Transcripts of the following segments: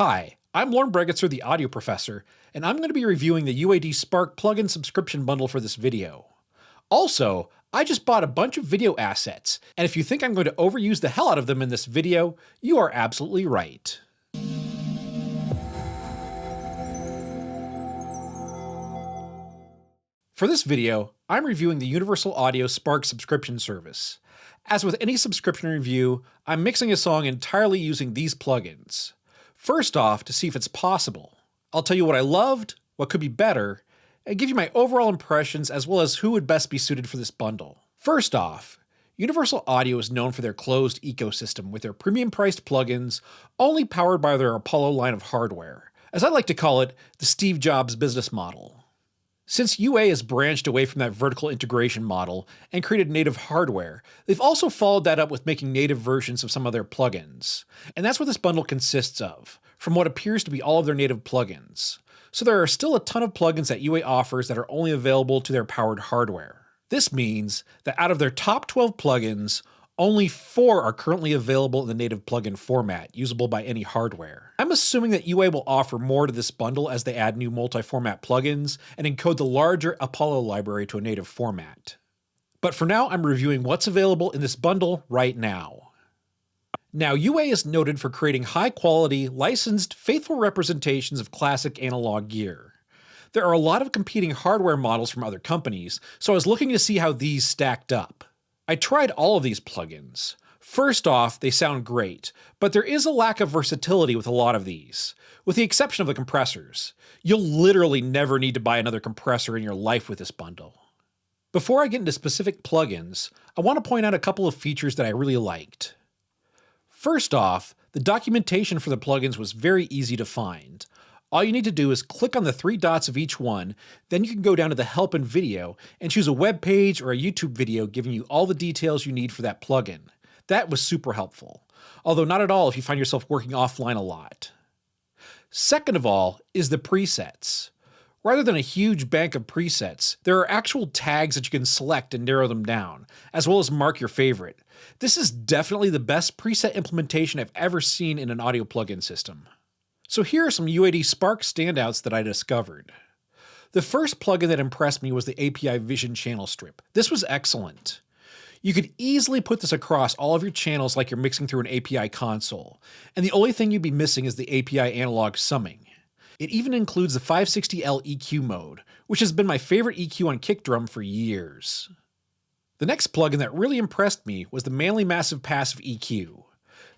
Hi, I'm Lorne Bregitzer, the audio professor, and I'm going to be reviewing the UAD Spark plugin subscription bundle for this video. Also, I just bought a bunch of video assets, and if you think I'm going to overuse the hell out of them in this video, you are absolutely right. For this video, I'm reviewing the Universal Audio Spark subscription service. As with any subscription review, I'm mixing a song entirely using these plugins. First off, to see if it's possible, I'll tell you what I loved, what could be better, and give you my overall impressions as well as who would best be suited for this bundle. First off, Universal Audio is known for their closed ecosystem with their premium-priced plugins, only powered by their Apollo line of hardware. As I like to call it, the Steve Jobs business model. Since UA has branched away from that vertical integration model and created native hardware, they've also followed that up with making native versions of some of their plugins. And that's what this bundle consists of, from what appears to be all of their native plugins. So there are still a ton of plugins that UA offers that are only available to their powered hardware. This means that out of their top 12 plugins, only 4 are currently available in the native plugin format, usable by any hardware. I'm assuming that UA will offer more to this bundle as they add new multi-format plugins and encode the larger Apollo library to a native format. But for now, I'm reviewing what's available in this bundle right now. Now, UA is noted for creating high-quality, licensed, faithful representations of classic analog gear. There are a lot of competing hardware models from other companies, so I was looking to see how these stacked up. I tried all of these plugins. First off, they sound great, but there is a lack of versatility with a lot of these, with the exception of the compressors. You'll literally never need to buy another compressor in your life with this bundle. Before I get into specific plugins, I want to point out a couple of features that I really liked. First off, the documentation for the plugins was very easy to find. All you need to do is click on the 3 dots of each one, then you can go down to the Help and Video and choose a web page or a YouTube video giving you all the details you need for that plugin. That was super helpful, although not at all if you find yourself working offline a lot. Second of all is the presets. Rather than a huge bank of presets, there are actual tags that you can select and narrow them down, as well as mark your favorite. This is definitely the best preset implementation I've ever seen in an audio plugin system. So here are some UAD Spark standouts that I discovered. The first plugin that impressed me was the API Vision channel strip. This was excellent. You could easily put this across all of your channels like you're mixing through an API console, and the only thing you'd be missing is the API analog summing. It even includes the 560L EQ mode, which has been my favorite EQ on kick drum for years. The next plugin that really impressed me was the Manly Massive Passive EQ.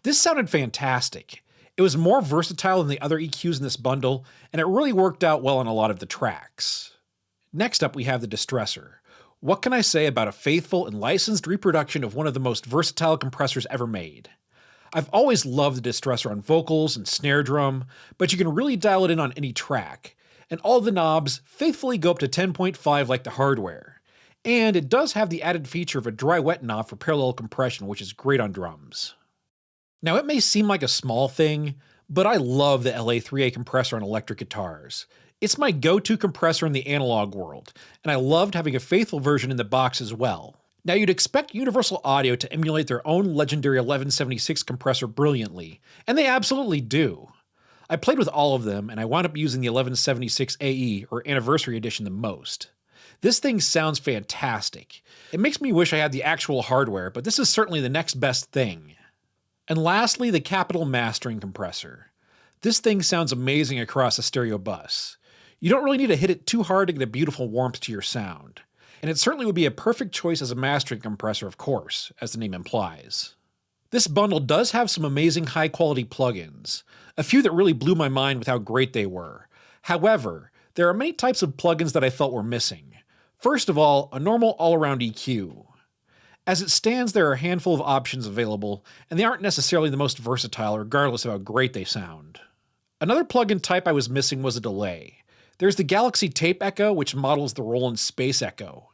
This sounded fantastic. It was more versatile than the other EQs in this bundle, and it really worked out well on a lot of the tracks. Next up we have the Distressor. What can I say about a faithful and licensed reproduction of one of the most versatile compressors ever made? I've always loved the Distressor on vocals and snare drum, but you can really dial it in on any track, and all of the knobs faithfully go up to 10.5 like the hardware. And it does have the added feature of a dry-wet knob for parallel compression, which is great on drums. Now it may seem like a small thing, but I love the LA3A compressor on electric guitars. It's my go-to compressor in the analog world, and I loved having a faithful version in the box as well. Now you'd expect Universal Audio to emulate their own legendary 1176 compressor brilliantly, and they absolutely do. I played with all of them, and I wound up using the 1176 AE or Anniversary Edition the most. This thing sounds fantastic. It makes me wish I had the actual hardware, but this is certainly the next best thing. And lastly, the Capital Mastering Compressor. This thing sounds amazing across a stereo bus. You don't really need to hit it too hard to get a beautiful warmth to your sound. And it certainly would be a perfect choice as a mastering compressor, of course, as the name implies. This bundle does have some amazing high-quality plugins, a few that really blew my mind with how great they were. However, there are many types of plugins that I felt were missing. First of all, a normal all-around EQ. As it stands, there are a handful of options available, and they aren't necessarily the most versatile regardless of how great they sound. Another plugin type I was missing was a delay. There's the Galaxy Tape Echo, which models the Roland Space Echo.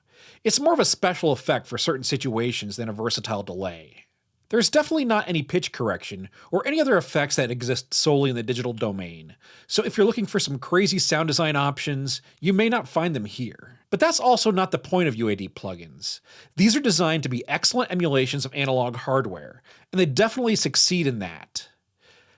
It's more of a special effect for certain situations than a versatile delay. There's definitely not any pitch correction, or any other effects that exist solely in the digital domain, so if you're looking for some crazy sound design options, you may not find them here. But that's also not the point of UAD plugins. These are designed to be excellent emulations of analog hardware, and they definitely succeed in that.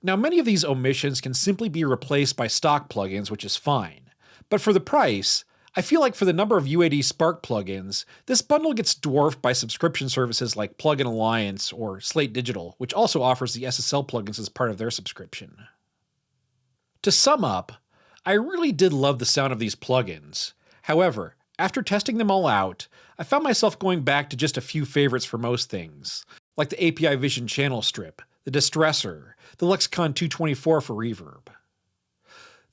Now, many of these omissions can simply be replaced by stock plugins, which is fine. But for the price, I feel like for the number of UAD Spark plugins, this bundle gets dwarfed by subscription services like Plugin Alliance or Slate Digital, which also offers the SSL plugins as part of their subscription. To sum up, I really did love the sound of these plugins. However, after testing them all out, I found myself going back to just a few favorites for most things, like the API Vision channel strip, the Distressor, the Lexicon 224 for reverb.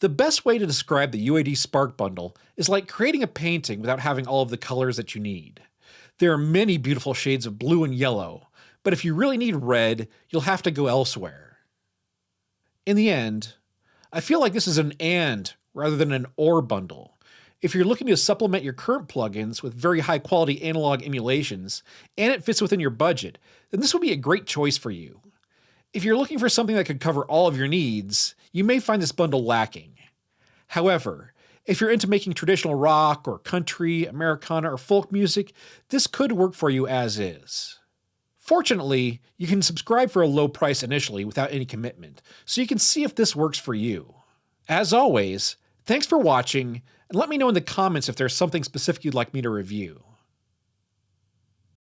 The best way to describe the UAD Spark bundle is like creating a painting without having all of the colors that you need. There are many beautiful shades of blue and yellow, but if you really need red, you'll have to go elsewhere. In the end, I feel like this is an and rather than an or bundle. If you're looking to supplement your current plugins with very high quality analog emulations, and it fits within your budget, then this would be a great choice for you. If you're looking for something that could cover all of your needs, you may find this bundle lacking. However, if you're into making traditional rock or country, Americana, or folk music, this could work for you as is. Fortunately, you can subscribe for a low price initially without any commitment, so you can see if this works for you. As always, thanks for watching, and let me know in the comments if there's something specific you'd like me to review.